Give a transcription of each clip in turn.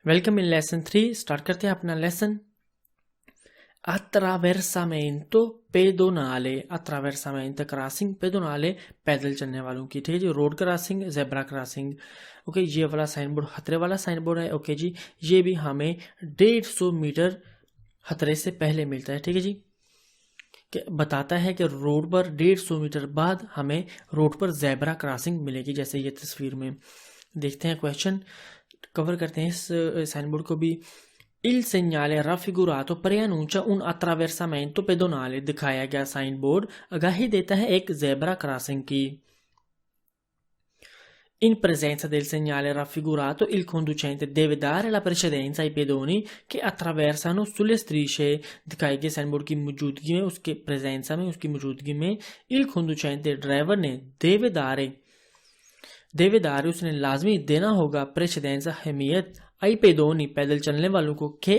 Welcome in lesson 3। Start करते हैं अपना लेसन। अट्रावेर्सामेंटो पेडोनाले, अट्रावेर्सामेंटो क्रॉसिंग, पेडोनाले पैदल चलने वालों की। ठीक है जी, road crossing, zebra crossing. Okay, ये वाला साइन बोर्ड खतरे वाला साइन बोर्ड है। ओके जी, ये भी हमें 150 मीटर खतरे से पहले मिलता है। ठीक है जी, बताता है कि रोड पर 150 मीटर बाद हमें रोड पर जेब्रा क्रॉसिंग मिलेगी, जैसे ये तस्वीर में देखते हैं। क्वेश्चन कवर करते हैं इस साइन बोर्ड को भी। Il segnale raffigurato preannuncia un attraversamento pedonale। दिखाया गया साइन बोर्ड आगाही देता है एक जेब्रा क्रॉसिंग की। In presenza del segnale raffigurato, il conducente deve dare la precedenza ai pedoni che attraversano sulle strisce। दिखाई गए साइन बोर्ड की मौजूदगी में, उसके प्रेजेंसा में, उसकी मौजूदगी में il conducente ड्राइवर ने देवेदार उसने लाजमी देना होगा प्रेसिडेंस अहमियत आई पेदोनी पैदल चलने वालों को के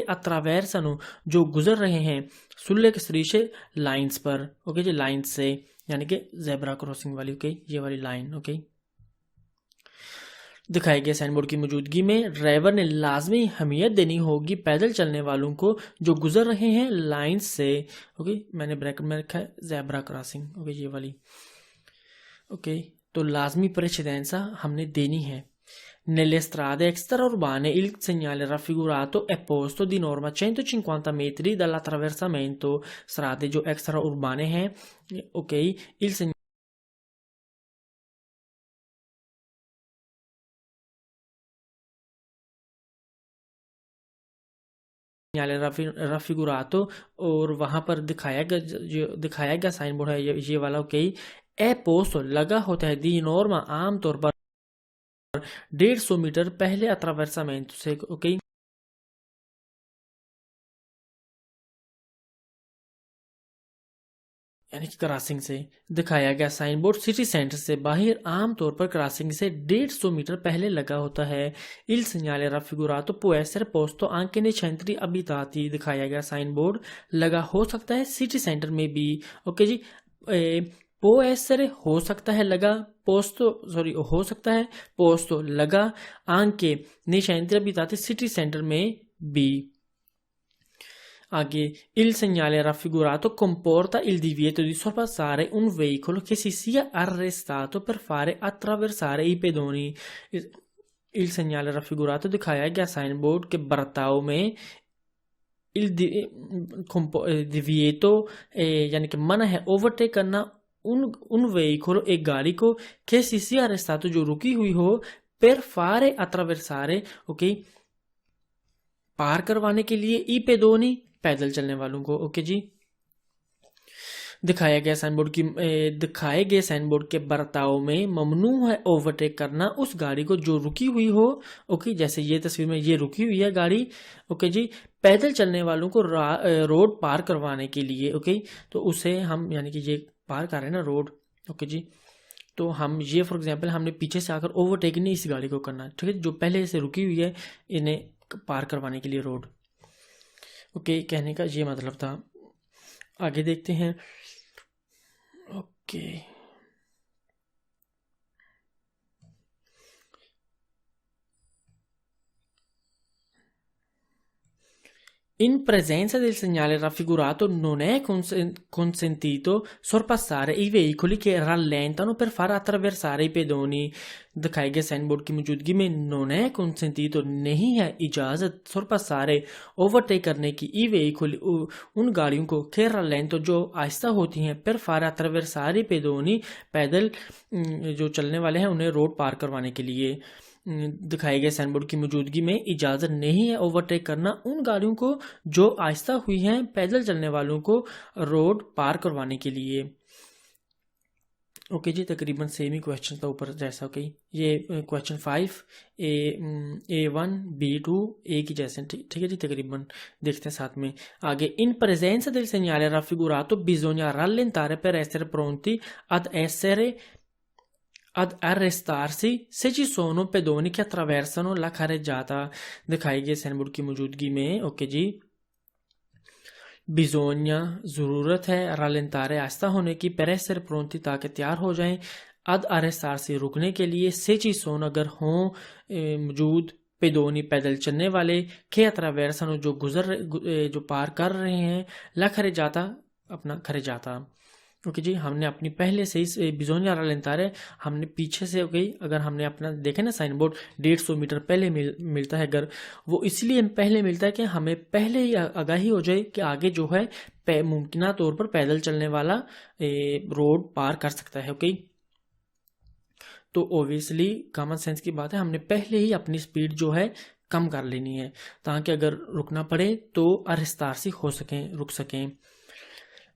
अत्रावेर्सनो जो गुजर रहे हैं सुल्ले के सरीशे लाइंस पर। ओके जी, लाइन से यानी कि जेब्रा क्रॉसिंग वाली। ओके, ये वाली लाइन। ओके, दिखाए गए साइन बोर्ड की मौजूदगी में ड्राइवर ने लाजमी अहमियत देनी होगी पैदल चलने वालों को जो गुजर रहे हैं लाइन से। ओके, मैंने ब्रैकेट में रखा है जेब्रा क्रॉसिंग। ओके, ये वाली। ओके, तो लाजमी precedenza हमने देनी है। Nelle strade extraurbane il segnale raffigurato è posto di norma a 150 metri dall'attraversamento। strade जो extraurbane हैं, ok, il segnale raffigurato और वहां पर दिखाया गया साइन बोर्ड है ये वाला। ओके, ए पोस्ट लगा होता है दी नॉर्मा आमतौर पर 150 मीटर पहले अट्रावेर्सामेंट से। ओके, यानी कि क्रॉसिंग से। दिखाया गया साइन बोर्ड सिटी सेंटर से बाहर आमतौर पर क्रॉसिंग से 150 मीटर पहले लगा होता है। Il segnale raffigurato può essere posto anche nei centri abitati। दिखाया गया साइन बोर्ड लगा हो सकता है सिटी सेंटर में भी। ओके जी, può essere हो सकता है लगा, पोस्तो सॉरी हो सकता है पोस्तो लगा, anche nei centri abitati city centre में भी। आगे, il segnale raffigurato comporta il divieto di sorpassare un veicolo che si sia arrestato per fare attraversare i pedoni। il segnale raffigurato दिखाया गया साइन बोर्ड के बर्ताव में il divieto यानी कि मना है ओवरटेक करना उन veicolo एक गाड़ी को che si sia arrestato जो रुकी हुई हो per fare attraversare। ओके, पार करवाने के लिए ई पेदोनी पैदल चलने वालों को। ओके जी, दिखाए गए साइन बोर्ड के बर्ताव में ममनू है ओवरटेक करना उस गाड़ी को जो रुकी हुई हो। ओके, जैसे ये तस्वीर में ये रुकी हुई है गाड़ी। ओके जी, पैदल चलने वालों को रोड पार करवाने के लिए। ओके, तो उसे हम यानी कि ये पार कर रहे हैं ना रोड। ओके जी, तो हम ये फॉर एग्जांपल हमने पीछे से आकर ओवरटेक नहीं इस गाड़ी को करना। ठीक है, जो पहले से रुकी हुई है इन्हें पार करवाने के लिए रोड। ओके, कहने का ये मतलब था। आगे देखते हैं। Okay, in presenza del segnale raffigurato non è consentito sorpassare i veicoli che rallentano per far attraversare i pedoni। दिखाए गए साइन बोर्ड की मौजूदगी में non è consentito नहीं है इजाजत sorpassare ओवरटेक करने की ई veicoli उन गाड़ियों को che rallento जो आहिस्ता होती हैं per fare attraversare i pedoni पैदल जो चलने वाले हैं उन्हें रोड पार करवाने के लिए। दिखाए गए साइन बोर्ड की मौजूदगी में इजाजत नहीं है ओवरटेक करना उन गाड़ियों को जो आहिस्ता हुई हैं पैदल चलने वालों को रोड पार करवाने के लिए। ओके जी, तकरीबन सेम ही क्वेश्चन था ऊपर जैसा। ओके, ये क्वेश्चन 5 A1 B2 A की जैसे। ठीक है जी, तकरीबन देखते हैं साथ में। आगे, in presenza del segnale raffigurato bisogna rallentare per essere pronti ad arrestarsi se ci sono pedoni che attraversano la carreggiata। दिखाई गई साइन बोर्ड की मौजूदगी में। ओके जी, बिजोनिया जरूरत है, rallentare आहिस्ता होने की, per essere pronti ताकि तैयार हो जाएं, ad arrestarsi रुकने के लिए, se ci sono अगर हों मौजूद, पेदोनी पैदल चलने वाले che attraversano जो पार कर रहे हैं la carreggiata अपना carreggiata। ओके जी, हमने अपनी पहले से ही बिजोनिया रलेंतारे हमने पीछे से ओके, अगर हमने अपना देखे ना साइन बोर्ड 150 मीटर पहले मिलता है, अगर वो इसलिए पहले मिलता है कि हमें पहले ही आगाही हो जाए कि आगे जो है मुमकिन तौर पर पैदल चलने वाला रोड पार कर सकता है। ओके, तो ओबियसली कॉमन सेंस की बात है, हमने पहले ही अपनी स्पीड जो है कम कर लेनी है ताकि अगर रुकना पड़े तो आहिस्ता से हो सकें, रुक सकें।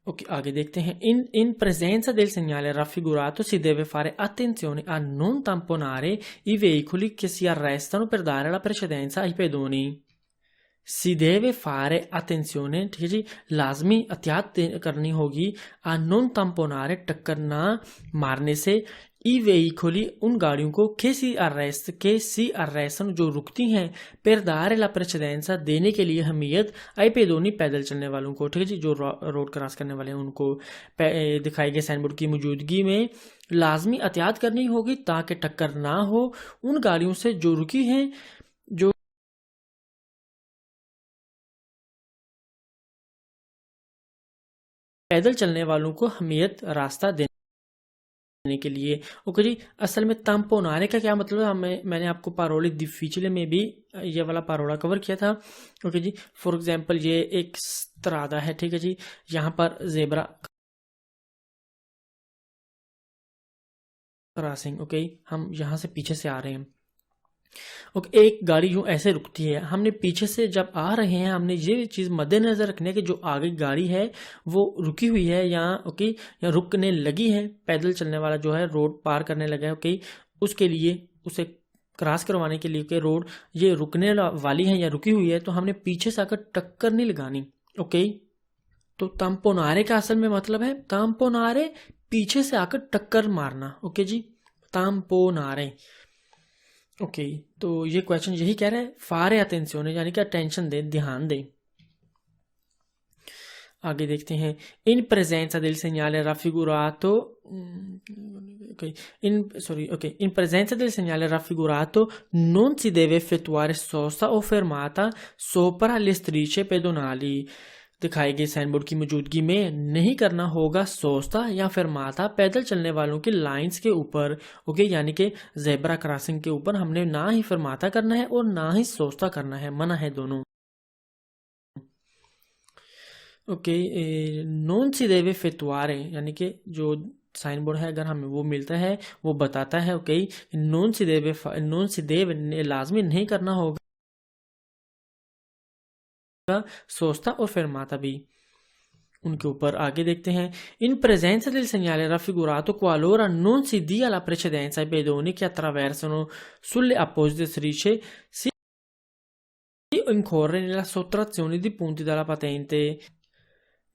Ok, आगे देखते हैं। In presenza del segnale raffigurato si deve fare attenzione a non tamponare i veicoli che si arrestano per dare la precedenza ai pedoni। Si deve fare attenzione, ठीक है जी, लाजमी एहतियात करनी होगी a non tamponare, टक्कर ना मारने से, ई वेहिकोली उन गाड़ियों को che si arrestano जो रुकती हैं, per dare la precedenza देने के लिए अहमियत ai pedoni पैदल चलने वालों को, ठीक है जी, जो रोड क्रॉस करने वाले हैं उनको दिखाए गए साइन बोर्ड की मौजूदगी में लाजमी एहतियात करनी होगी ताकि टक्कर ना हो उन गाड़ियों से जो रुकी हैं, जो पैदल चलने वालों को अहमियत रास्ता देने के लिए। ओके जी, असल में ताम्पोनारे का क्या मतलब है, मैंने आपको पारोली डिफिचिले में भी ये वाला पारोला कवर किया था। ओके जी, फॉर एग्जांपल ये एक स्त्रादा है, ठीक है जी, यहाँ पर जेब्रा क्रॉसिंग। ओके, हम यहाँ से पीछे से आ रहे हैं। ओके, एक गाड़ी यूं ऐसे रुकती है, हमने पीछे से जब आ रहे हैं हमने ये चीज मद्देनजर रखने की जो आगे गाड़ी है वो रुकी हुई है या ओके या रुकने लगी है, पैदल चलने वाला जो है रोड पार करने लगा है, ओके, उसके लिए उसे क्रॉस करवाने के लिए कि रोड ये रुकने वाली है या रुकी हुई है, तो हमने पीछे से आकर टक्कर नहीं लगानी। ओके, तो ताम्पोनारे का असल में मतलब है ताम्पोनारे पीछे से आकर टक्कर मारना। ओके जी, ताम्पोनारे। ओके, तो ये क्वेश्चन यही कह रहा है, फारे अटेंशन यानी कि अटेंशन दे, ध्यान दे। आगे देखते हैं। इन presenza del segnale raffigurato in presenza del segnale raffigurato non si deve effettuare sosta o fermata sopra le strisce pedonali। दिखाई गई साइन बोर्ड की मौजूदगी में नहीं करना होगा सोस्ता या फरमाता पैदल चलने वालों की लाइंस के ऊपर। ओके, यानी कि जेब्रा क्रॉसिंग के ऊपर हमने ना ही फरमाता करना है और ना ही सोस्ता करना है, मना है दोनों। ओके, नॉन सी देवे फेतुआरे यानी कि जो साइन बोर्ड है अगर हमें वो मिलता है वो बताता है ओके नॉन सी देव लाजमी नहीं करना होगा सोस्ता और फरमाता भी उनके ऊपर। आगे देखते हैं। In presenza del segnale raffigurato qualora non si dia la precedenza ai pedoni che attraversano sulle apposite strisce si incorre nella sottrazione di punti dalla patente।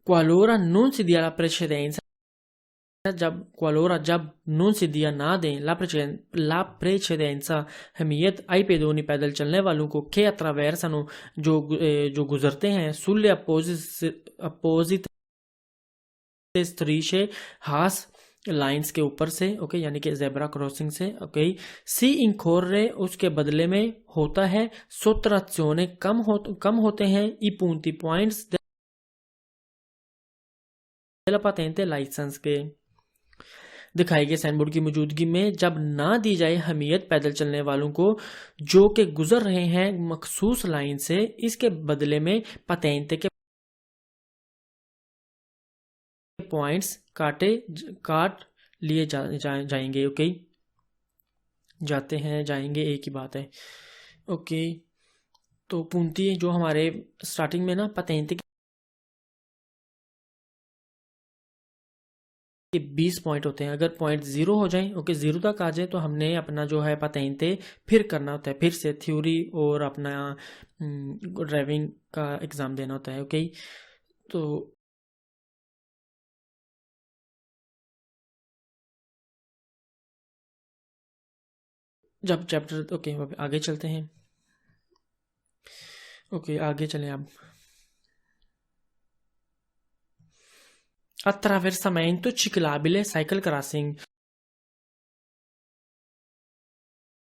qualora non si dia la precedenza qualora जब non si dia ना दें la precedenza अहमियत ai pedoni पैदल चलने वालों को che attraversano जो गुजरते हैं sulle apposite strisce हास लाइंस के ऊपर से ओके यानी कि जेब्रा क्रॉसिंग से ओके सी इंकोर्रे उसके बदले में होता है सोत्राzione कम होते हैं ई punti points della patente licence के। दिखाई गए साइन बोर्ड की मौजूदगी में जब ना दी जाए अहमियत पैदल चलने वालों को जो कि गुजर रहे हैं मखसूस लाइन से, इसके बदले में पतेंते के पॉइंट्स काट लिए जाएंगे। ओके, जाते हैं जाएंगे एक ही बात है। ओके, तो पूंती जो हमारे स्टार्टिंग में ना पतेंते के 20 पॉइंट होते हैं, अगर पॉइंट 0 हो जाए ओके 0 तक आ जाए तो हमने अपना जो है पतेंते फिर करना होता है, फिर से थ्योरी और अपना ड्राइविंग का एग्जाम देना होता है। ओके, तो जब चैप्टर ओके आगे चलते हैं। ओके, आगे चलें अब। attraversamento ciclabile cycle crossing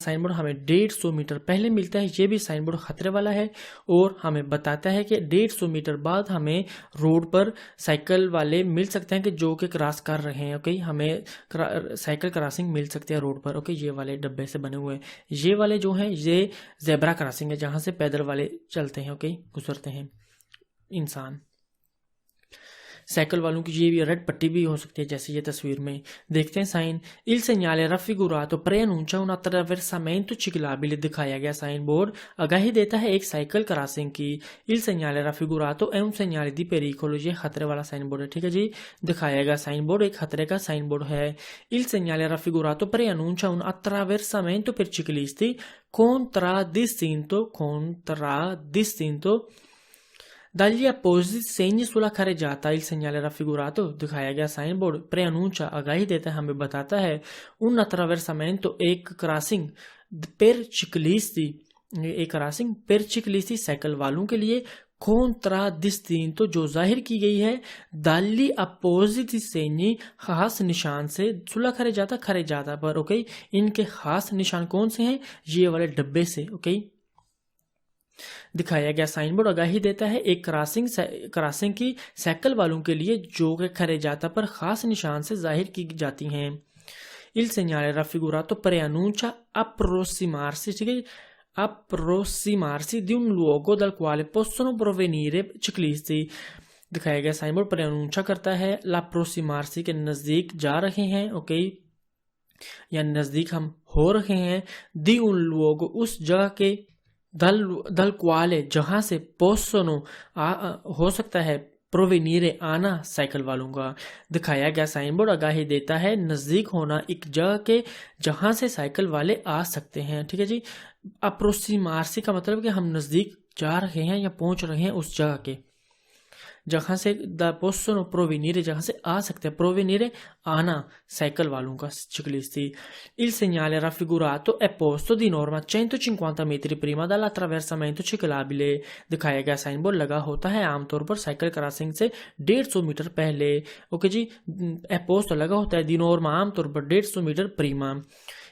sign board हमें 150 मीटर पहले मिलता है। ये भी साइन बोर्ड खतरे वाला है और हमें बताता है कि 150 मीटर बाद हमें रोड पर साइकिल वाले मिल सकते हैं कि जो कि क्रॉस कर रहे हैं। ओके, हमें साइकिल क्रॉसिंग मिल सकती है रोड पर। ओके, ये वाले डब्बे से बने हुए हैं। ये वाले जो हैं ये जेब्रा क्रॉसिंग है, जहाँ से पैदल वाले चलते हैं। ओके, गुजरते हैं इंसान। साइकिल वालों की ये भी रेड पट्टी भी हो सकती है, जैसे ये तस्वीर में देखते हैं sign. Il segnale raffigurato preannuncia un attraversamento ciclabile। दिखाया गया साइन बोर्ड आगाही देता है एक साइकिल क्रॉसिंग की। Il segnale raffigurato è un segnale di pericolo। ये खतरे वाला साइन बोर्ड है। ठीक है जी, दिखाया गया साइन बोर्ड एक खतरे का साइन बोर्ड है। Il segnale raffigurato preannuncia un attraversamento per ciclisti contraddistinto dagli appositi segni sulla carreggiata। il segnale raffigurato दिखाया गया साइन बोर्ड preannuncia आगाही देता है, हमें बताता है un attraversamento एक क्रॉसिंग per ciclisti, एक क्रॉसिंग per ciclisti साइकिल वालों के लिए, contraddistinto जो जाहिर की गई है, dagli appositi segni खास निशान से, sulla carreggiata पर। ओके, इनके खास निशान कौन से हैं? ये वाले डब्बे से। ओके, दिखाया गया साइन बोर्ड आगाही देता है एक क्रॉसिंग की साइकिल वालों के लिए जो कि carreggiata पर खास निशान से जाहिर की जाती हैं। Il segnale raffigurato preannuncia approssimarsi, ठीक है, approssimarsi di un luogo dal quale possono provenire ciclisti। दिखाया गया साइन बोर्ड preannuncia करता है l'approssimarsi के नजदीक जा रहे हैं। ओके, या नजदीक हम हो रहे हैं। di un luogo उस जगह के, दल क्वाले जहां से, पोसोनो हो सकता है, प्रोवेनीरे आना साइकिल वालों का। दिखाया गया साइन बोर्ड आगाही देता है नजदीक होना एक जगह के जहां से साइकिल वाले आ सकते हैं। ठीक है जी, अप्रोसिमार्सी का मतलब कि हम नजदीक जा रहे हैं या पहुंच रहे हैं उस जगह के जहां से, द पोसोनो प्रोवेनीरे जहां से आ सकते हैं, प्रोवेनीरे आना साइकिल वालों का, ciclisti। Il segnale raffigurato è posto di norma 150 metri prima dall'attraversamento ciclabile। दिखाया गया साइन बोर्ड लगा होता है आमतौर पर साइकिल क्रॉसिंग से 150 मीटर पहले। ओके जी, è posto लगा होता है, di norma आमतौर पर 150 metre prima।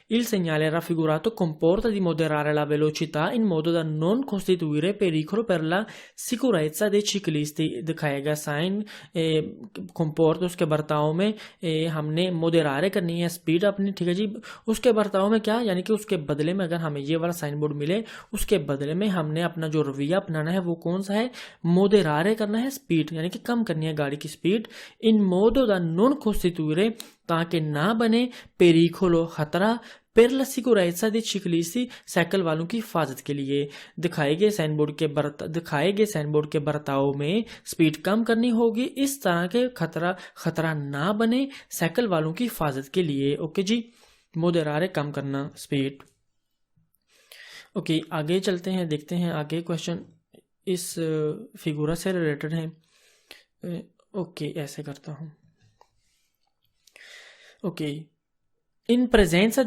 Il segnale raffigurato comporta di moderare la velocità in modo da non costituire pericolo per la sicurezza dei ciclisti। दिखाया गया साइन comporta उसके बर्ताव में हमने moderare करनी है स्पीड अपनी। ठीक है जी, उसके बर्ताव में क्या, यानी कि उसके बदले में अगर हमें ये वाला साइन बोर्ड मिले, उसके बदले में हमने अपना जो रवैया अपनाना है वो कौन सा है? moderare करना है स्पीड, यानी कि कम करनी है गाड़ी की speed. in modo da non costituire ताकि ना बने पेरिकोलो खतरा, per la sicurezza dei ciclisti cycle वालों की हिफाजत के लिए। दिखाए गए साइन बोर्ड के बर्ताव में स्पीड कम करनी होगी इस तरह के खतरा ना बने साइकिल वालों की हिफाजत के लिए। ओके जी, मोदेरारे कम करना स्पीड। ओके, आगे चलते हैं, देखते हैं आगे क्वेश्चन इस फिगुरा से रिलेटेड है। ओके, ऐसे करता हूँ। Okay, in presenza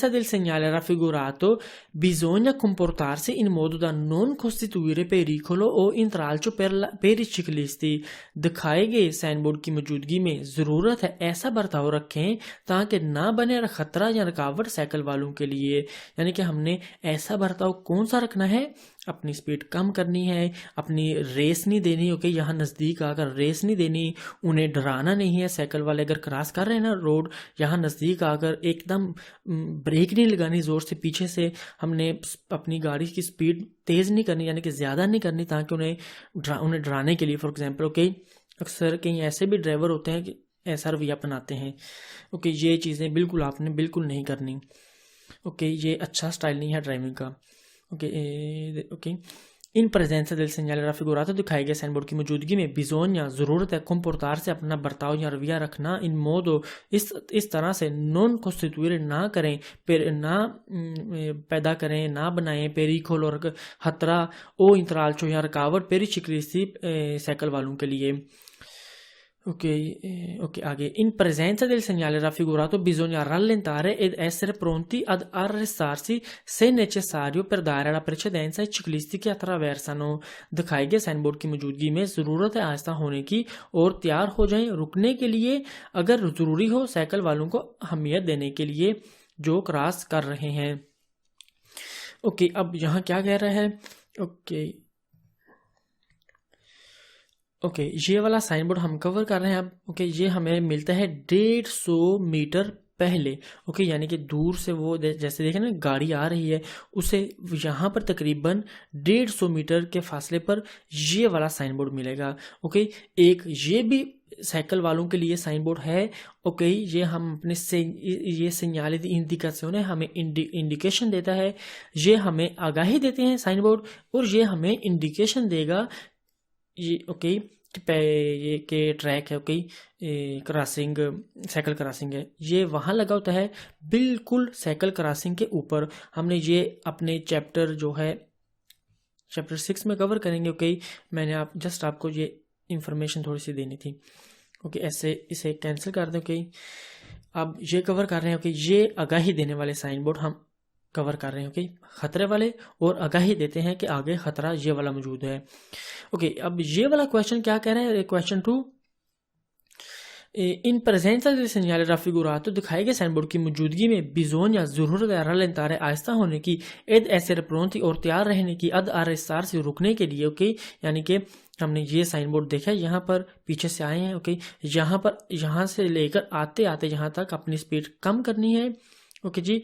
del segnale raffigurato bisogna comportarsi in modo da non costituire pericolo o intralcio per i ciclisti। दिखाए गए साइन बोर्ड की मौजूदगी में जरूरत है ऐसा बर्ताव रखें ताकि ना बने खतरा या रुकावट साइकिल वालों के लिए। यानी कि हमने ऐसा बर्ताव कौन सा रखना है? अपनी स्पीड कम करनी है, अपनी रेस नहीं देनी। ओके, यहाँ नज़दीक आकर रेस नहीं देनी, उन्हें डराना नहीं है। साइकिल वाले अगर क्रॉस कर रहे हैं ना रोड, यहाँ नज़दीक आकर एकदम ब्रेक नहीं लगानी ज़ोर से, पीछे से हमने अपनी गाड़ी की स्पीड तेज़ नहीं करनी, यानी कि ज़्यादा नहीं करनी ताकि उन्हें डराने के लिए। फॉर एग्जांपल, ओके, अक्सर कहीं ऐसे भी ड्राइवर होते हैं कि ऐसा रवैया अपनाते हैं। ओके, ये चीज़ें बिल्कुल आपने बिल्कुल नहीं करनी। ओके, ये अच्छा स्टाइल नहीं है ड्राइविंग का। Okay, in presence del segnale raffigurato दिखाए गए साइन बोर्ड की मौजूदगी में बिजोनिया जरूरत है comportarsi से अपना बर्ताव या रवैया रखना, इन मोदो इस तरह से, नॉन कॉन्स्टिट्यूएंट ना करें, ना पैदा करें, ना बनाएं, पेरिकोल और खतरा, ओ इंतरालचो या रुकावट पेरी चिक्लिस्ती साइकिल वालों के लिए। Ok, आगे। In presenza del segnale raffigurato bisogna rallentare ed essere pronti ad arrestarsi se necessario per dare la precedenza ai ciclisti che attraversano। दिखाए गए साइन बोर्ड की मौजूदगी में ज़रूरत है आहिस्ता होने की और तैयार हो जाएं रुकने के लिए अगर ज़रूरी हो साइकिल वालों को अहमियत देने के लिए। जो क्रॉस कर रहे हैं। ओके, अब यहाँ क्या कह रहा है? ओके, ये वाला साइन बोर्ड हम कवर कर रहे हैं अब। ओके, ये हमें मिलता है 150 मीटर पहले। ओके, यानी कि दूर से वो जैसे देखें ना गाड़ी आ रही है, उसे यहाँ पर तकरीबन 150 मीटर के फासले पर ये वाला साइन बोर्ड मिलेगा। ओके, एक ये भी साइकिल वालों के लिए साइन बोर्ड है। ओके, ये हम अपने से ये सिग्नल इंडिकेशन है, हमें इंडिकेशन देता है, ये हमें आगाही देते हैं साइन बोर्ड, और ये हमें इंडिकेशन देगा ये ओके ये के ट्रैक है। ओके, क्रॉसिंग साइकिल क्रॉसिंग है, ये वहाँ लगा होता है बिल्कुल साइकिल क्रॉसिंग के ऊपर। हमने ये अपने चैप्टर जो है चैप्टर 6 में कवर करेंगे। ओके, मैंने आपको ये इंफॉर्मेशन थोड़ी सी देनी थी। ओके, ऐसे इसे कैंसिल कर दें। ओके, अब ये कवर कर रहे हैं। ओके, ये आगाही देने वाले साइन बोर्ड हम कवर कर रहे हैं। ओके, खतरे वाले और आगाही देते हैं कि आगे खतरा ये वाला मौजूद है। ओके, अब ये वाला क्वेश्चन क्या कह रहा है? क्वेश्चन 2, इन presenza del segnale raffigurato दिखाए गए साइन बोर्ड की मौजूदगी में bisogna जरूरत है rallentare आहिस्ता होने की, ed essere pronti और तैयार रहने की, ad arrestare से रुकने के लिए। ओके, यानी कि हमने ये साइन बोर्ड देखा, यहाँ पर पीछे से आए हैं। ओके, यहाँ से लेकर आते आते यहाँ तक अपनी स्पीड कम करनी है। ओके जी,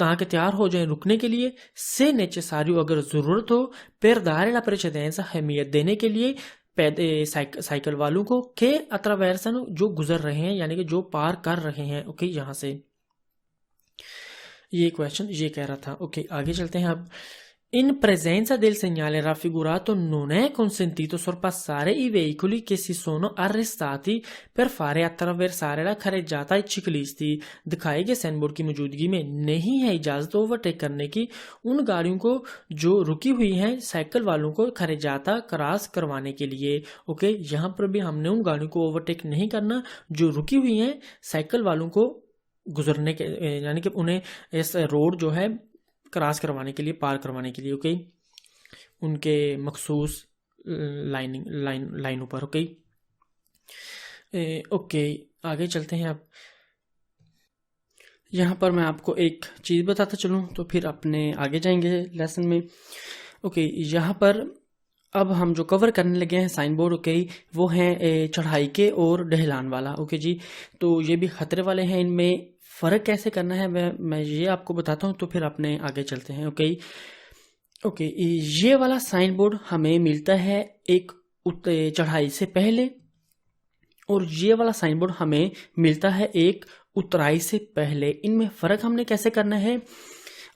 ताकि तैयार हो जाए रुकने के लिए। से नेसेसारियो अगर ज़रूरत हो, per dare la precedenza अहमियत देने के लिए साइकिल वालों को, के अट्रावेर्सनो जो गुजर रहे हैं, यानी कि जो पार कर रहे हैं। ओके, यहाँ से ये क्वेश्चन ये कह रहा था। ओके, आगे चलते हैं अब। In presenza del segnale raffigurato non è consentito sorpassare i veicoli che si sono arrestati per fare attraversare la carreggiata ai ciclisti। दिखाए गए साइन बोर्ड की मौजूदगी में नहीं है इजाजत ओवरटेक करने की उन गाड़ियों को जो रुकी हुई हैं साइकिल वालों को खरेजाता क्रॉस करवाने के लिए। ओके, यहाँ पर भी हमने उन गाड़ियों को ओवरटेक नहीं करना जो रुकी हुई हैं साइकिल वालों को गुजरने के, यानी कि उन्हें इस रोड जो है क्रॉस करवाने के लिए, पार करवाने के लिए। ओके, उनके मखसूस लाइनों पर। ओके, आगे चलते हैं। अब यहाँ पर मैं आपको एक चीज़ बताता चलूँ तो फिर अपने आगे जाएंगे लेसन में। ओके, यहाँ पर अब हम जो कवर करने लगे हैं साइन बोर्ड, ओके, वो हैं चढ़ाई के और ढलान वाला। ओके जी, तो ये भी खतरे वाले हैं। इनमें फ़र्क कैसे करना है मैं ये आपको बताता हूँ, तो फिर अपने आगे चलते हैं। ओके, ये वाला साइन बोर्ड हमें मिलता है एक चढ़ाई से पहले, और ये वाला साइन बोर्ड हमें मिलता है एक उतराई से पहले। इनमें फ़र्क हमने कैसे करना है?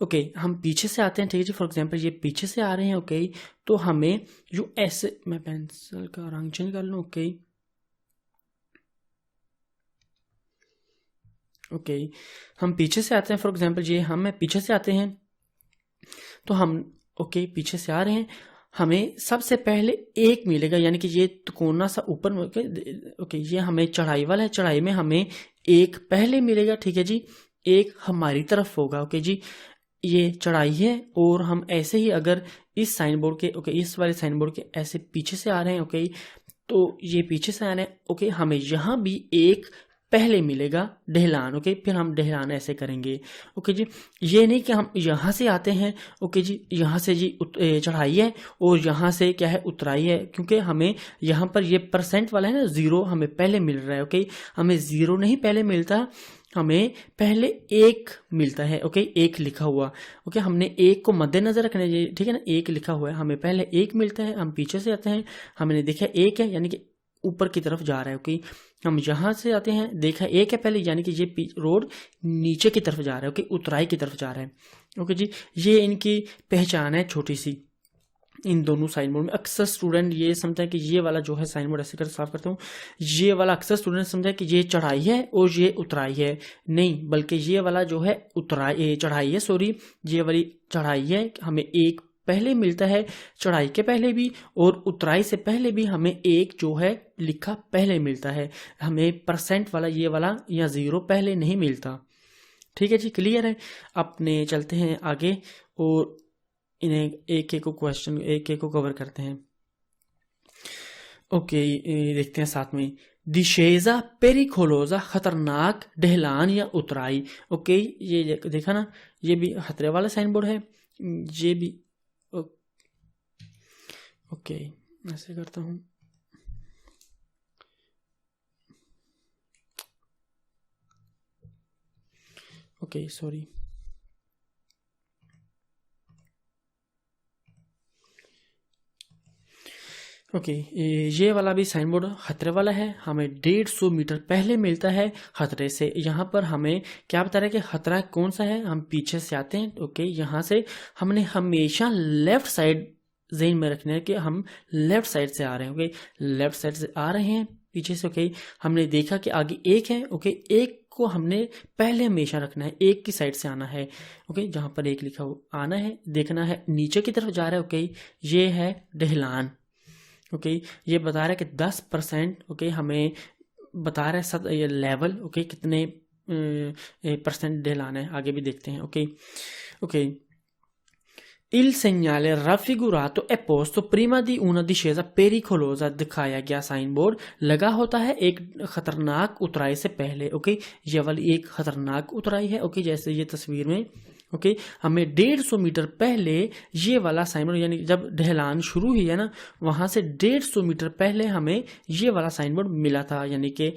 ओके, हम पीछे से आते हैं। ठीक है जी, फॉर एग्जांपल ये पीछे से आ रहे हैं। ओके, तो हमें जो ऐसे, मैं पेंसिल का रंग चेंज कर लूँ। ओके, हम पीछे से आते हैं। फॉर एग्जांपल ये हम पीछे से आते हैं, तो हम ओके पीछे से आ रहे हैं, हमें सबसे पहले एक मिलेगा, यानी कि ये कोना सा ऊपर। ओके, ये हमें चढ़ाई वाला है, चढ़ाई में हमें एक पहले मिलेगा। ठीक है जी, एक हमारी तरफ होगा। ओके जी, ये चढ़ाई है, और हम ऐसे ही अगर इस साइन बोर्ड के इस वाले साइन बोर्ड के ऐसे पीछे से आ रहे हैं। ओके, तो ये पीछे से आ रहे हैं। ओके, हमें यहाँ भी एक पहले मिलेगा ढलान। ओके, फिर हम ढलान ऐसे करेंगे। ओके जी, ये नहीं कि हम यहाँ से आते हैं। ओके जी, यहाँ से जी चढ़ाई है और यहाँ से क्या है उतराई है, क्योंकि हमें यहाँ पर ये परसेंट वाला है ना, 0 हमें पहले मिल रहा है। ओके, हमें 0 नहीं पहले मिलता, हमें पहले एक मिलता है। ओके, एक लिखा हुआ। ओके, हमने एक को मद्देनजर रखना है। ठीक है ना, एक लिखा हुआ है, हमें पहले एक मिलता है। हम पीछे से आते हैं, हमने देखा एक है, यानी कि ऊपर की तरफ जा रहा है। ओके, हम यहाँ से आते हैं, देखा एक है पहले, यानी कि ये रोड नीचे की तरफ जा रहा है। ओके, उतराई की तरफ जा रहा है। ओके जी, ये इनकी पहचान है छोटी सी इन दोनों साइन बोर्ड में। अक्सर स्टूडेंट ये समझता है कि ये वाला जो है साइन बोर्ड ऐसे कर साफ करता हूँ, ये वाला अक्सर स्टूडेंट समझता है कि ये चढ़ाई है और ये उतराई है। नहीं, बल्कि ये वाला जो है चढ़ाई है, सॉरी, ये वाली चढ़ाई है। हमें एक पहले मिलता है, चढ़ाई के पहले भी और उतराई से पहले भी हमें एक जो है लिखा पहले मिलता है। हमें परसेंट वाला ये वाला या 0 पहले नहीं मिलता। ठीक है जी, क्लियर है। अपने चलते हैं आगे और इन्हें एक एक को कवर करते हैं। ओके, देखते हैं साथ में। discesa pericolosa, खतरनाक ढलान या उतराई। ओके, ये देखा ना, ये भी खतरे वाला साइन बोर्ड है, ये भी। ओके, ऐसे करता हूँ। Okay, sorry. ओके, ये वाला भी साइन बोर्ड खतरे वाला है, हमें 150 मीटर पहले मिलता है खतरे से। यहाँ पर हमें क्या बता रहा है कि खतरा कौन सा है, हम पीछे से आते हैं। ओके, यहाँ से हमने हमेशा लेफ्ट साइड ज़हन में रखना है कि हम लेफ्ट साइड से आ रहे हैं। ओके, लेफ्ट साइड से आ रहे हैं पीछे से। ओके, हमने देखा कि आगे एक है। ओके, एक को हमने पहले हमेशा रखना है, एक की साइड से आना है। ओके, जहाँ पर एक लिखा हो आना है, देखना है नीचे की तरफ जा रहा है। ओके, ये है ढलान। ओके, ये बता रहा है कि 10%। ओके, हमें बता रहा है ये लेवल। ओके, कितने परसेंट ढलान है, आगे भी देखते हैं। Okay okay, Il segnale raffigurato è posto prima di una discesa pericolosa, दिखाया गया साइन बोर्ड लगा होता है एक खतरनाक उतराई से पहले। ओके, ये वाली एक खतरनाक उतराई है। ओके, जैसे ये तस्वीर में। ओके, हमें 150 मीटर पहले ये वाला साइन बोर्ड, यानी जब ढलान शुरू हुई है ना, वहां से 150 मीटर पहले हमें ये वाला साइन बोर्ड मिला था। यानी कि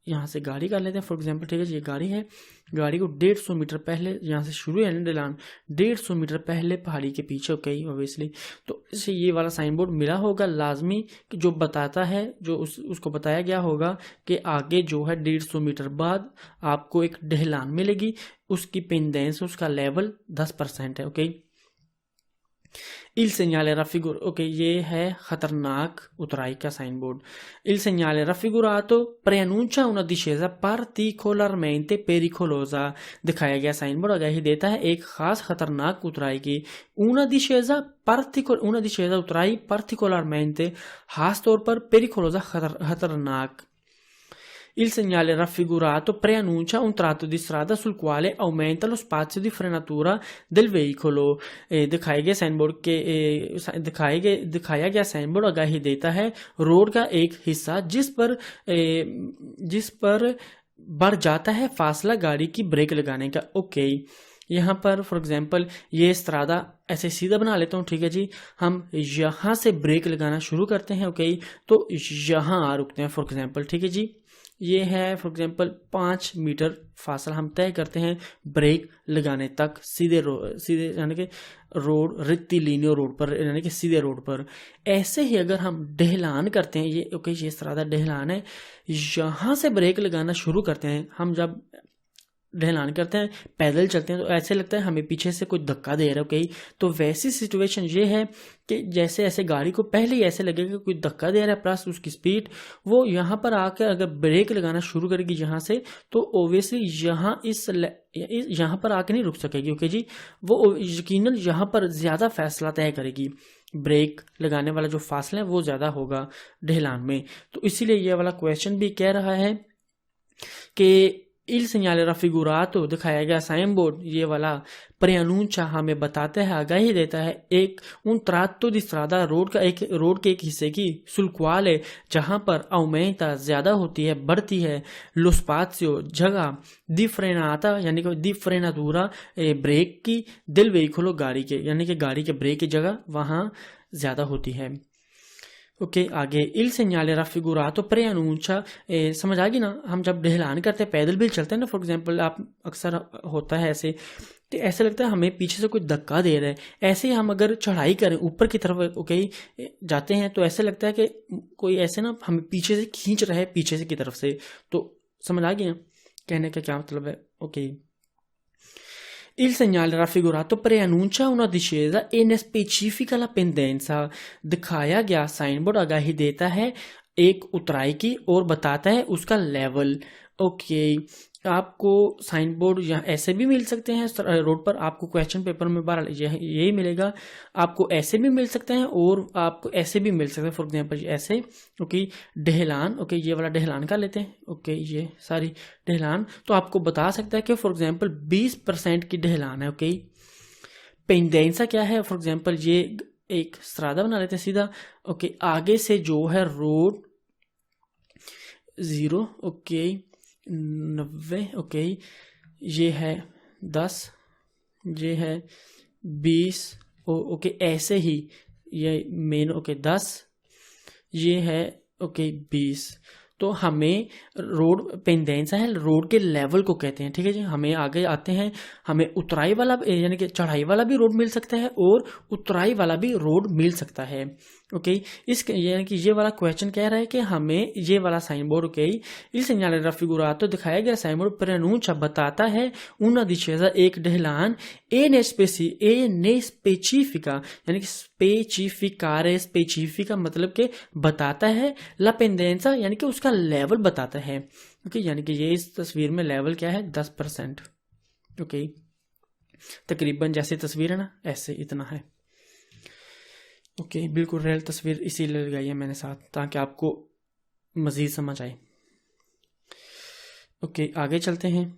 यहाँ से गाड़ी कर लेते हैं फॉर एग्जांपल। ठीक है, ये गाड़ी है, गाड़ी को 150 मीटर पहले यहाँ से शुरू है ना ढलान, 150 मीटर पहले पहाड़ी के पीछे। ओके, ऑब्वियसली तो इसे ये वाला साइन बोर्ड मिला होगा लाजमी, कि जो बताता है, जो उसको बताया गया होगा कि आगे जो है 150 मीटर बाद आपको एक ढलान मिलेगी, उसकी पेंडेंस, उसका लेवल 10% है। Okay, Il segnale raffigurato, okay, ये है खतरनाक उतराई का sign board. Il segnale raffigurato preannuncia una discesa particolarmente pericolosa, दिखाया गया साइन बोर्ड आगाही देता है एक खास खतरनाक उतराई की। una discesa उतराई particolarmente, खास तौर पर, pericolosa खतरनाक। Il segnale raffigurato preannuncia un tratto di strada sul quale aumenta lo spazio di frenatura del veicolo। दिखाए गए साइन बोर्ड के दिखाया गया साइन बोर्ड आगाही देता है रोड का एक हिस्सा जिस पर बढ़ जाता है फासला गाड़ी की ब्रेक लगाने का। ओके, यहाँ पर फॉर एग्जांपल ये स्त्रादा ऐसे सीधा बना लेता हूँ। ठीक है जी, हम यहाँ से ब्रेक लगाना शुरू करते हैं। ओके, तो यहाँ रुकते हैं फॉर एग्जांपल। ठीक है जी, ये है फॉर एग्जांपल 5 मीटर फासला हम तय करते हैं ब्रेक लगाने तक, सीधे यानी कि रोड, रेक्टिलिनियो रोड पर, यानी कि सीधे रोड पर। ऐसे ही अगर हम ढलान करते हैं, ये ओके, ये सारा ढलान है, यहाँ से ब्रेक लगाना शुरू करते हैं। हम जब ढलान करते हैं, पैदल चलते हैं, तो ऐसे लगता है हमें पीछे से कोई धक्का दे रहा है। ओके, तो वैसी सिचुएशन ये है कि जैसे ऐसे गाड़ी को पहले ही ऐसे लगेगा कोई धक्का दे रहा है, प्लस उसकी स्पीड, वो यहाँ पर आकर अगर ब्रेक लगाना शुरू करेगी यहाँ से, तो ओब्वियसली यहाँ पर आके नहीं रुक सकेगी। ओके जी, वो यकीनन यहाँ पर ज्यादा फैसला तय करेगी, ब्रेक लगाने वाला जो फासला है वो ज्यादा होगा ढलान में। तो इसीलिए ये वाला क्वेश्चन भी कह रहा है कि Il segnale raffigurato, दिखाया गया साइन बोर्ड, ये वाला preannuncia हमें बताता है, आगाही देता है एक un tratto di strada, road के एक हिस्से की, sul quale, जहां पर aumenta ज्यादा होती है, बढ़ती है, lo spazio जगह, di frenata यानी कि di frenatura ब्रेक की, del veicolo गाड़ी के, यानी कि गाड़ी के ब्रेक की जगह वहां ज्यादा होती है। ओके, आगे il segnale raffigurato preannuncia, समझ आ गई ना। हम जब ढलान करते हैं, पैदल भी चलते हैं ना फॉर एग्जांपल, आप अक्सर होता है ऐसे, तो ऐसा लगता है हमें पीछे से कोई धक्का दे रहा है। ऐसे ही हम अगर चढ़ाई करें ऊपर की तरफ, ओके, जाते हैं, तो ऐसे लगता है कि कोई ऐसे ना हमें पीछे से खींच रहा है, पीछे से की तरफ से। तो समझ आ गया कहने का क्या मतलब है। Okay, Il segnale raffigurato preannuncia una discesa e ne specifica la pendenza, दिखाया गया साइन बोर्ड आगाही देता है एक उतराई की और बताता है उसका लेवल। ओके, आपको साइन बोर्ड यहाँ ऐसे भी मिल सकते हैं रोड पर, आपको क्वेश्चन पेपर में बार यही मिलेगा। आपको ऐसे भी मिल सकते हैं और आपको ऐसे भी मिल सकते हैं, फॉर एग्जांपल ऐसे। ओके, ढलान, ओके, ये वाला ढलान का लेते हैं। ओके, ये सारी ढलान तो आपको बता सकता है कि फॉर एग्जांपल 20% की ढलान है। ओके, पेंडेंसा क्या है, फॉर एग्जांपल ये एक स्त्रादा बना लेते हैं सीधा। ओके, आगे से जो है रोड 0, ओके, 90, ओके, ये है 10, ये है 20, ओके, ऐसे ही ये मेन, ओके, 10, ये है, ओके, 20। तो हमें रोड पेंडेंसा है, रोड के लेवल को कहते हैं, ठीक है जी। हमें आगे आते हैं, हमें उतराई वाला यानी कि चढ़ाई वाला भी रोड मिल सकता है और उतराई वाला भी रोड मिल सकता है, ओके। इस यानी कि ये वाला क्वेश्चन कह रहा है कि हमें ये वाला sign board, okay, il segnale raffigurato दिखाया गया साइन बोर्ड preannuncia बताता है una discesa एक ढलान e ne specifica, यानी कि स्पेसिफिकारे, स्पेसिफिका मतलब कि बताता है, ला पेंडेंसा यानी कि उसका लेवल बताता है, ओके। यानी कि ये इस तस्वीर में लेवल क्या है, 10%, ओके। तकरीबन जैसे तस्वीर है ना, ऐसे इतना है, ओके। बिल्कुल रियल तस्वीर इसीलिए लगाई है मैंने साथ, ताकि आपको मजीद समझ आए, ओके। आगे चलते हैं।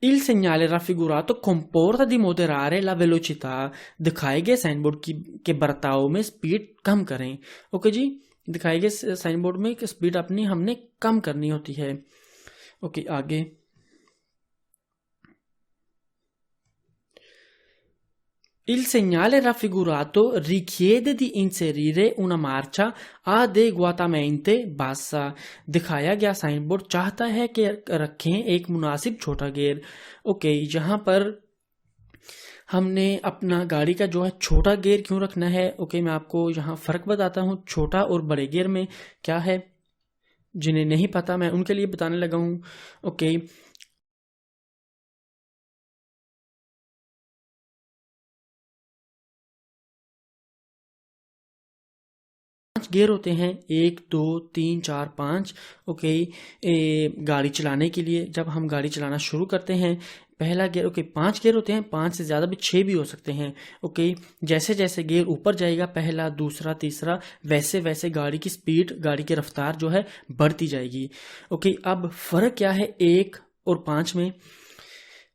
Il segnale raffigurato comporta di moderare la velocità, दिखाए गए साइन बोर्ड के बर्ताव में स्पीड कम करें, ओके जी। दिखाए गए साइन बोर्ड में स्पीड अपनी हमने कम करनी होती है, ओके। आगे il segnale raffigurato richiede di inserire una marcia adeguatamente bassa, दिखाया गया साइन बोर्ड चाहता है कि रखें एक मुनासिब छोटा गियर, ओके। यहाँ पर हमने अपना गाड़ी का जो है छोटा गियर क्यों रखना है, ओके, मैं आपको यहाँ फर्क बताता हूँ छोटा और बड़े गियर में क्या है। जिन्हें नहीं पता मैं उनके लिए बताने लगा हूँ, ओके। गियर होते हैं, 1, 2, 3, 4, 5, ओके। गाड़ी चलाने के लिए जब हम गाड़ी चलाना शुरू करते हैं, पहला गियर, ओके, 5 गियर होते हैं, 5 से ज़्यादा भी 6 भी हो सकते हैं, ओके। जैसे जैसे गियर ऊपर जाएगा, पहला, दूसरा, तीसरा, वैसे वैसे गाड़ी की स्पीड, गाड़ी की रफ्तार जो है बढ़ती जाएगी, ओके। अब फ़र्क क्या है 1 और 5 में,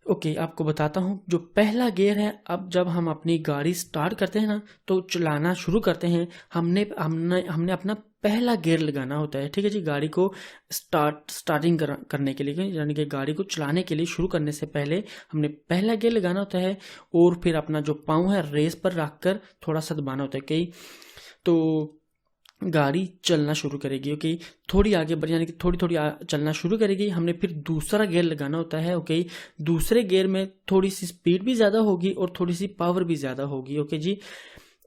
ओके, आपको बताता हूँ। जो पहला गियर है, अब जब हम अपनी गाड़ी स्टार्ट करते हैं ना, तो चलाना शुरू करते हैं, हमने हमने हमने अपना पहला गियर लगाना होता है, ठीक है जी। गाड़ी को स्टार्टिंग करने के लिए, यानी कि गाड़ी को चलाने के लिए शुरू करने से पहले हमने पहला गियर लगाना होता है, और फिर अपना जो पाँव है रेस पर रखकर थोड़ा सा दबाना होता है, कई तो गाड़ी चलना शुरू करेगी, ओके। थोड़ी आगे बढ़, यानी कि थोड़ी थोड़ी चलना शुरू करेगी, हमने फिर दूसरा गियर लगाना होता है, ओके। दूसरे गियर में थोड़ी सी स्पीड भी ज़्यादा होगी और थोड़ी सी पावर भी ज़्यादा होगी, ओके जी।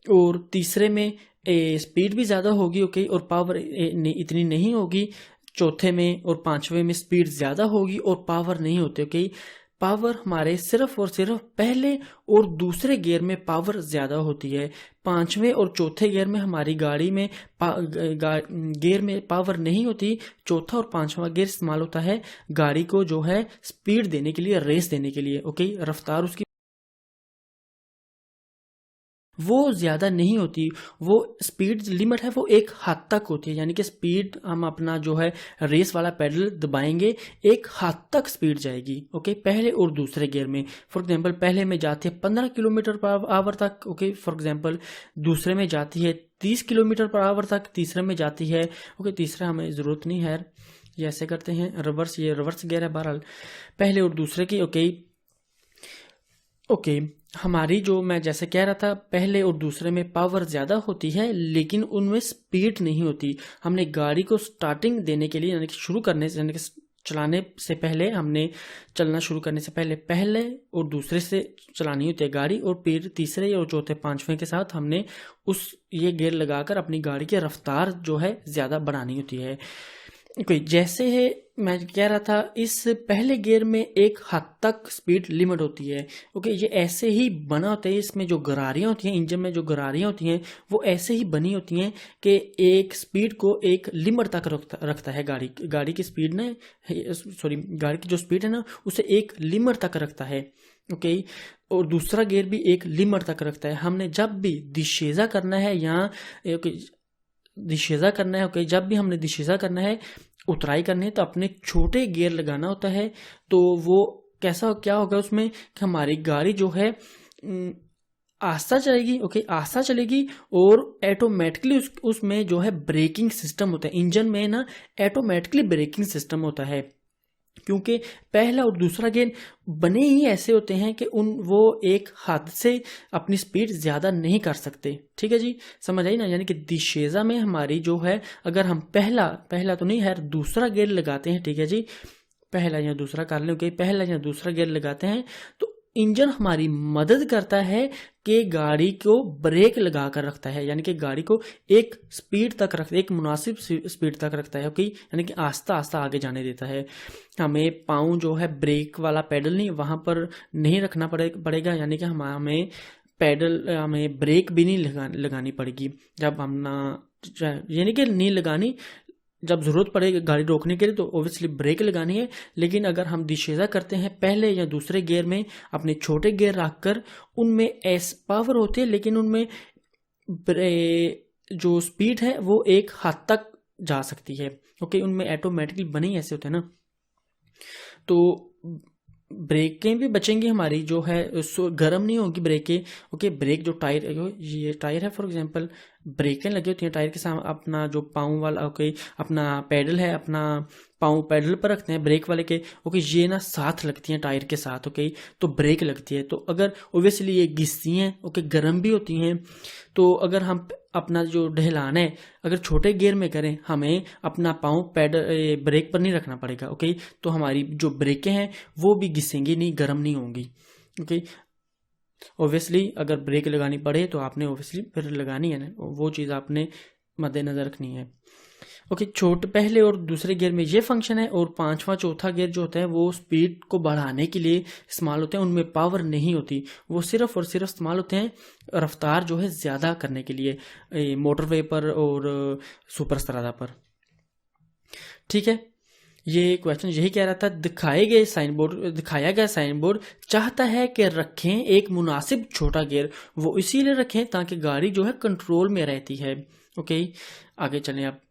और तीसरे में स्पीड भी ज़्यादा होगी, ओके, और पावर इतनी नहीं होगी। चौथे में और पांचवें में स्पीड ज़्यादा होगी और पावर नहीं होती, ओके। पावर हमारे सिर्फ और सिर्फ पहले और दूसरे गियर में पावर ज़्यादा होती है। पांचवें और चौथे गियर में हमारी गाड़ी में गियर में पावर नहीं होती। चौथा और पांचवा गियर इस्तेमाल होता है गाड़ी को जो है स्पीड देने के लिए, रेस देने के लिए, ओके। रफ्तार उसकी वो ज़्यादा नहीं होती, वो स्पीड लिमिट है वो एक हद तक होती है, यानी कि स्पीड हम अपना जो है रेस वाला पेडल दबाएंगे, एक हद तक स्पीड जाएगी, ओके। पहले और दूसरे गियर में, फॉर एग्जांपल पहले में जाती है 15 किलोमीटर पर आवर तक, ओके, फॉर एग्जांपल दूसरे में जाती है 30 किलोमीटर पर आवर तक, तीसरे में जाती है, ओके। तीसरा हमें ज़रूरत नहीं है, ये ऐसे करते हैं रिवर्स, ये रिवर्स गियर है बहरहाल, पहले और दूसरे की, ओके। ओके, हमारी जो मैं जैसे कह रहा था, पहले और दूसरे में पावर ज़्यादा होती है लेकिन उनमें स्पीड नहीं होती। हमने गाड़ी को स्टार्टिंग देने के लिए, यानी कि शुरू करने से, यानी कि चलाने से पहले, हमने चलना शुरू करने से पहले और दूसरे से चलानी होती है गाड़ी, और फिर तीसरे और चौथे पांचवें के साथ हमने ये गियर लगाकर अपनी गाड़ी की रफ्तार जो है ज़्यादा बढ़ानी होती है, ओके। जैसे है मैं कह रहा था, इस पहले गियर में एक हद तक स्पीड लिमिट होती है, ओके। ये ऐसे ही बना होता है, इसमें जो गरारियाँ होती हैं, इंजन में जो गरारियाँ होती हैं वो ऐसे ही बनी होती हैं कि एक स्पीड को एक लिमिट तक रखता है गाड़ी की स्पीड ने, सॉरी, गाड़ी की जो स्पीड है ना उसे एक लिमिट तक रखता है, ओके। और दूसरा गियर भी एक लिमिट तक रखता है। हमने जब भी दिशेजा करना है यहाँ, ओके, दिशेजा करना है, ओके, जब भी हमने दिशेजा करना है, उतराई करनी है, तो अपने छोटे गियर लगाना होता है। तो वो क्या होगा उसमें कि हमारी गाड़ी जो है आस्था चलेगी, ओके, आस्था चलेगी और ऑटोमेटिकली उसमें जो है ब्रेकिंग सिस्टम होता है। इंजन में ना ऑटोमेटिकली ब्रेकिंग सिस्टम होता है, क्योंकि पहला और दूसरा गियर बने ही ऐसे होते हैं कि वो एक हाथ से अपनी स्पीड ज्यादा नहीं कर सकते। ठीक है जी, समझ आई ना। यानी कि दिशेजा में हमारी जो है, अगर हम पहला तो नहीं है, दूसरा गियर लगाते हैं, ठीक है जी, पहला या दूसरा कर लें, ओके, पहला या दूसरा गियर लगाते हैं तो इंजन हमारी मदद करता है कि गाड़ी को ब्रेक लगा कर रखता है, यानी कि गाड़ी को एक स्पीड तक रखता है, एक मुनासिब स्पीड तक रखता है, ओके, यानी कि आस्ता आस्ता आगे जाने देता है। हमें पाँव जो है ब्रेक वाला पेडल नहीं वहां पर नहीं रखना पड़ेगा, यानी कि हमें हमें ब्रेक भी नहीं लगानी पड़ेगी जब हम ना, यानी कि नहीं लगानी, जब जरूरत पड़ेगी गाड़ी रोकने के लिए तो ऑब्वियसली ब्रेक लगानी है। लेकिन अगर हम दिशेजा करते हैं पहले या दूसरे गियर में, अपने छोटे गियर रखकर, उनमें एस पावर होती है, लेकिन उनमें जो स्पीड है वो एक हद तक जा सकती है, ओके, उनमें ऑटोमेटिकली बने ही ऐसे होते हैं ना। तो ब्रेकें भी बचेंगी हमारी, जो है गर्म नहीं होगी ब्रेकें, ओके। ब्रेक जो टायर, ये टायर है फॉर एग्जांपल, ब्रेकें लगी होती हैं टायर के साथ, अपना जो पाँव वाला, ओके, अपना पैडल है, अपना पाँव पैडल पर रखते हैं ब्रेक वाले के, ओके, ये ना साथ लगती हैं टायर के साथ, ओके, तो ब्रेक लगती है। तो अगर ओब्वियसली ये घिसती हैं, ओके, गर्म भी होती हैं, तो अगर हम अपना जो ढलान है अगर छोटे गियर में करें, हमें अपना पाँव पैडल ब्रेक पर नहीं रखना पड़ेगा, ओके, तो हमारी जो ब्रेकें हैं वो भी घिसेंगी नहीं, गर्म नहीं होंगी, ओके। ओब्वियसली अगर ब्रेक लगानी पड़े तो आपने ओब्वियसली फिर लगानी है ना, वो चीज़ आपने मद्देनजर रखनी है, ओके। छोटे पहले और दूसरे गियर में ये फंक्शन है, और पांचवा चौथा गियर जो होता है वो स्पीड को बढ़ाने के लिए इस्तेमाल होते हैं, उनमें पावर नहीं होती, वो सिर्फ और सिर्फ इस्तेमाल होते हैं रफ्तार जो है ज़्यादा करने के लिए, मोटरवे पर और सुपर स्त्रादा पर। ठीक है, ये क्वेश्चन यही कह रहा था, दिखाया गया साइन बोर्ड चाहता है कि रखें एक मुनासिब छोटा गियर, वो इसीलिए रखें ताकि गाड़ी जो है कंट्रोल में रहती है, ओके। आगे चलें आप।